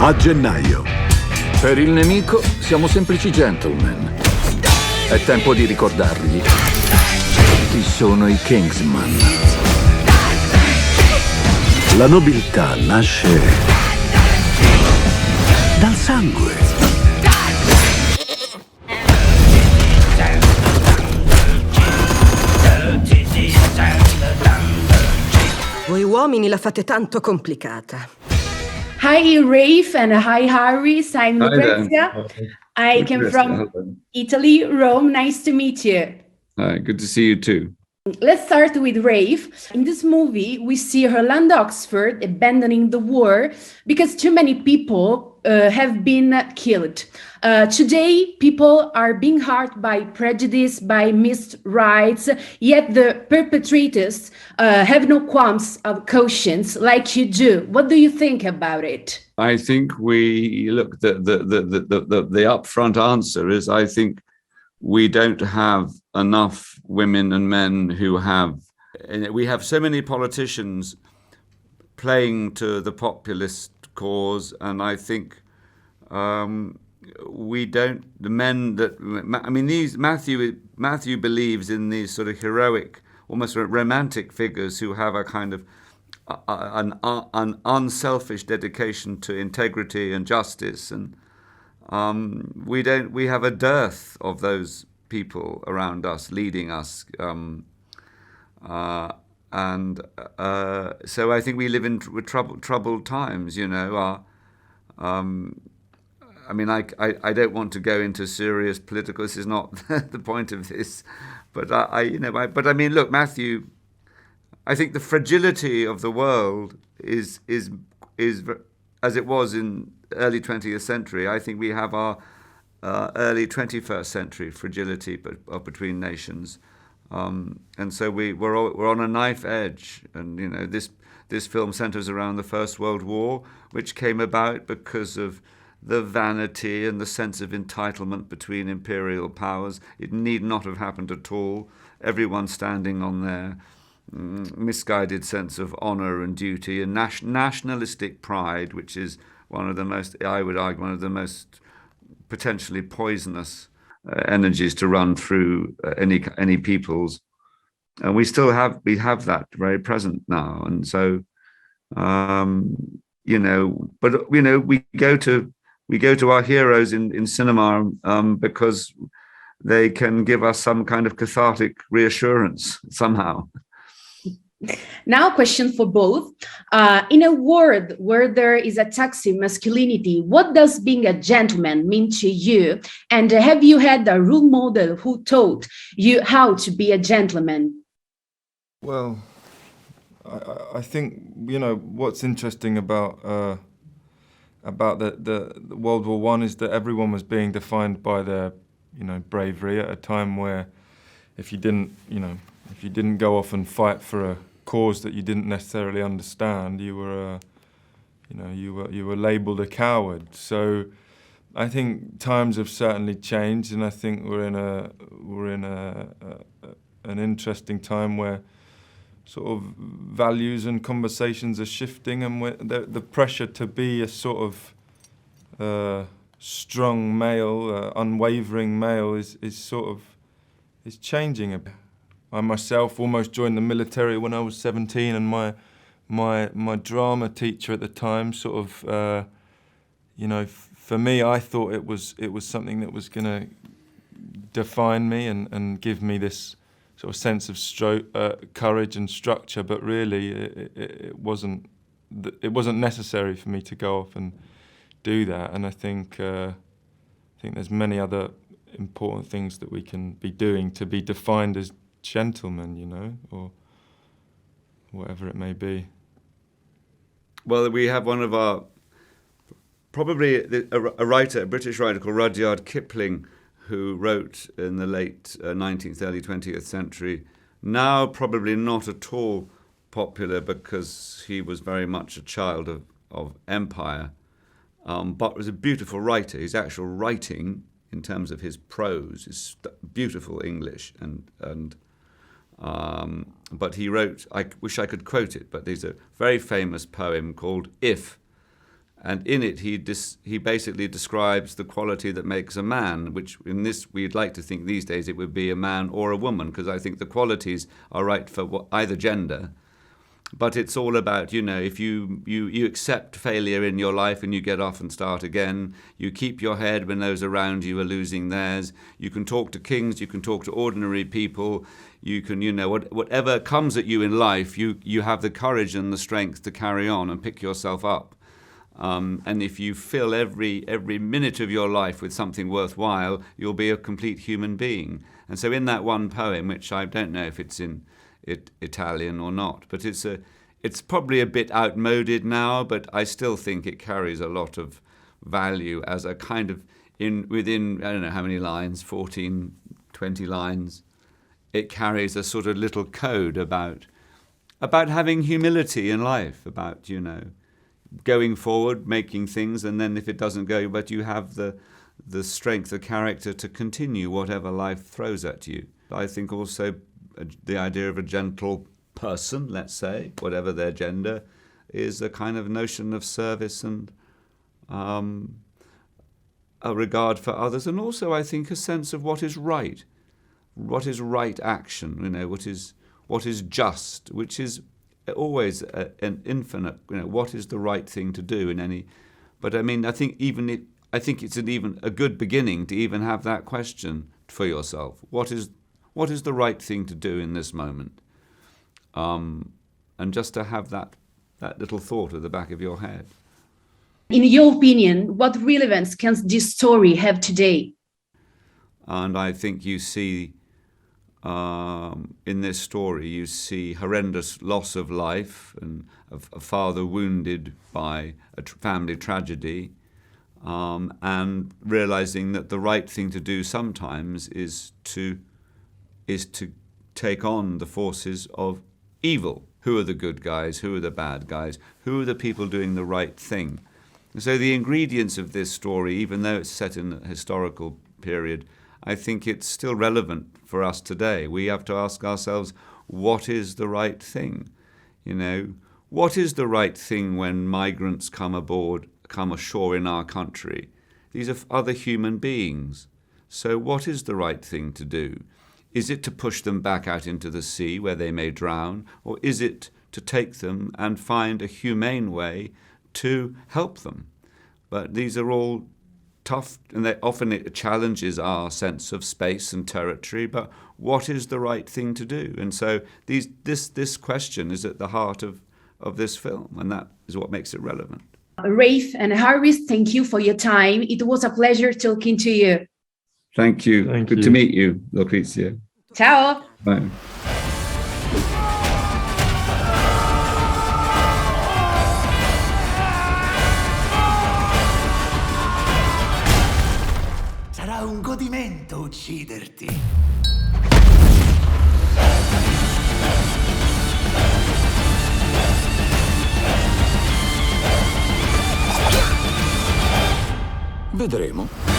a gennaio. Per il nemico siamo semplici gentleman. È tempo di ricordargli chi sono i Kingsman. La nobiltà nasce dal sangue. Voi uomini la fate tanto complicata. Hi, Rafe, and hi, Harry. I'm Hi there. Lucrezia. I came Lucrezia, from hello. Italy, Rome. Nice to meet you. Hi, good to see you too. Let's start with Rafe. In this movie, we see Orlando Oxford abandoning the war because too many people have been killed. Today, people are being hurt by prejudice, by missed rights, yet the perpetrators have no qualms of conscience like you do. What do you think about it? I think the upfront answer is I think we don't have enough women and men who have. We have so many politicians playing to the populist cause, and I think we don't. The men that I mean, these Matthew believes in these sort of heroic, almost romantic figures who have a kind of an unselfish dedication to integrity and justice, and we don't. We have a dearth of those people around us, leading us, so I think we live in troubled times. You know, I mean, I don't want to go into serious political. This is not the point of this, but but I mean, look, Matthew. I think the fragility of the world is as it was in early 20th century. I think we have our early 21st century fragility between nations, and so we're on a knife edge. And you know, this film centers around the First World War, which came about because of the vanity and the sense of entitlement between imperial powers. It need not have happened at all. Everyone standing on their misguided sense of honor and duty and nationalistic pride, which is one of the most, I would argue, one of the most potentially poisonous energies to run through any peoples. And we have that very present now. And so, you know, but you know, we go to our heroes in cinema because they can give us some kind of cathartic reassurance somehow. Now, a question for both. In a world where there is a toxic masculinity, what does being a gentleman mean to you? And have you had a role model who taught you how to be a gentleman? Well, I think, you know, what's interesting about the World War One is that everyone was being defined by their, you know, bravery at a time where if you didn't go off and fight for a cause that you didn't necessarily understand, you were labelled a coward. So I think times have certainly changed, and I think we're in an interesting time where sort of values and conversations are shifting, and the pressure to be a sort of strong male, unwavering male is changing a bit. I myself almost joined the military when I was 17, and my drama teacher at the time sort of, you know, for me, I thought it was something that was going to define me and give me this sort of sense of courage and structure, but really it wasn't necessary for me to go off and do that. And I think there's many other important things that we can be doing to be defined as gentlemen, you know, or whatever it may be. Well, we have one of our, probably a writer, a British writer called Rudyard Kipling, who wrote in the late 19th, early 20th century, now probably not at all popular because he was very much a child of empire, but was a beautiful writer. His actual writing, in terms of his prose, is beautiful English, but he wrote, I wish I could quote it, but there's a very famous poem called If, And in it, he basically describes the quality that makes a man, which in this, we'd like to think these days it would be a man or a woman, because I think the qualities are right for either gender. But it's all about, if you accept failure in your life and you get off and start again, you keep your head when those around you are losing theirs, you can talk to kings, you can talk to ordinary people, you can, whatever comes at you in life, you have the courage and the strength to carry on and pick yourself up. And if you fill every minute of your life with something worthwhile, you'll be a complete human being. And so in that one poem, which I don't know if it's in Italian or not, but it's probably a bit outmoded now, but I still think it carries a lot of value as a kind of, within, I don't know how many lines, 14, 20 lines, it carries a sort of little code about having humility in life, about, going forward, making things, and then if it doesn't go, but you have the strength of character to continue whatever life throws at you. I think also the idea of a gentle person, let's say, whatever their gender, is a kind of notion of service and a regard for others, and also I think a sense of what is right action, what is just, which is always an infinite, what is the right thing to do in any. But I mean, I think it's even a good beginning to even have that question for yourself. What is the right thing to do in this moment? And just to have that little thought at the back of your head. In your opinion, what relevance can this story have today? And I think you see in this story, you see horrendous loss of life and a father wounded by a family tragedy, and realizing that the right thing to do sometimes is to take on the forces of evil. Who are the good guys? Who are the bad guys? Who are the people doing the right thing? And so the ingredients of this story, even though it's set in a historical period, I think it's still relevant for us today. We have to ask ourselves, what is the right thing? What is the right thing when migrants come ashore in our country? These are other human beings. So what is the right thing to do? Is it to push them back out into the sea where they may drown? Or is it to take them and find a humane way to help them? But these are all tough, and it challenges our sense of space and territory, but what is the right thing to do? And so this question is at the heart of this film, and that is what makes it relevant. Rafe and Harris, thank you for your time. It was a pleasure talking to you. Thank you. Good to meet you, Lucrezia. Ciao. Bye. Sarà un godimento ucciderti. Vedremo.